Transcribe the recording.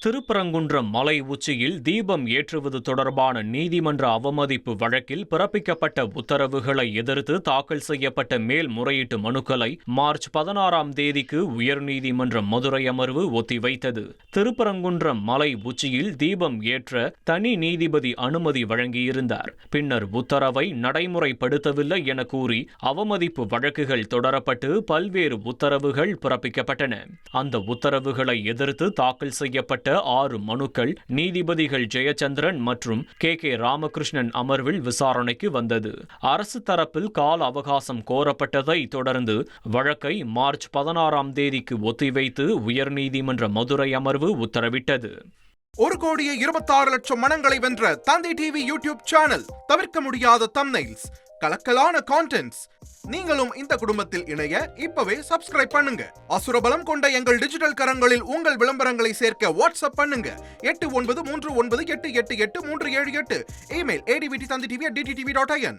திருப்பரங்குன்றம் மலை உச்சியில் தீபம் ஏற்றுவது தொடர்பான நீதிமன்ற அவமதிப்பு வழக்கில் பிறப்பிக்கப்பட்ட உத்தரவுகளை எதிர்த்து தாக்கல் செய்யப்பட்ட மேல்முறையீட்டு மனுக்களை மார்ச் 16ஆம் தேதிக்கு உயர்நீதிமன்ற மதுரை அமர்வு ஒத்திவைத்தது. திருப்பரங்குன்றம் மலை உச்சியில் தீபம் ஏற்ற தனி நீதிபதி அனுமதி வழங்கியிருந்தார். பின்னர் உத்தரவை நடைமுறைப்படுத்தவில்லை என கூறி அவமதிப்பு வழக்குகள் தொடரப்பட்டு பல்வேறு உத்தரவுகள் பிறப்பிக்கப்பட்டன. அந்த உத்தரவுகளை எதிர்த்து தாக்கல் செய்யப்பட்ட 6 மனுக்கள் நீதிபதிகள் ஜெயச்சந்திரன் மற்றும் கே ராமகிருஷ்ணன் அமர்வில் விசாரணைக்கு வந்தது. அரசு தரப்பில் கால அவகாசம் கோரப்பட்டதை தொடர்ந்து வழக்கை மார்ச் 16ஆம் தேதிக்கு ஒத்திவைத்து உயர்நீதிமன்ற மதுரை அமர்வு உத்தரவிட்டது. 1,26,00,000 மனங்களை வென்ற தந்தி டிவி யூடியூப் சேனல். தவிர்க்க முடியாத தம்ப்நெயில்ஸ், கலக்கலான கான்டென்ட்ஸ். நீங்களும் இந்த குடும்பத்தில் இணைய இப்பவே சப்ஸ்கிரைப் பண்ணுங்க. அசுரபலம் கொண்ட எங்கள் டிஜிட்டல் கரங்களில் உங்கள் விளம்பரங்களை சேர்க்க வாட்ஸ்அப் பண்ணுங்க. 8939888378. Email advttv@dttv.in.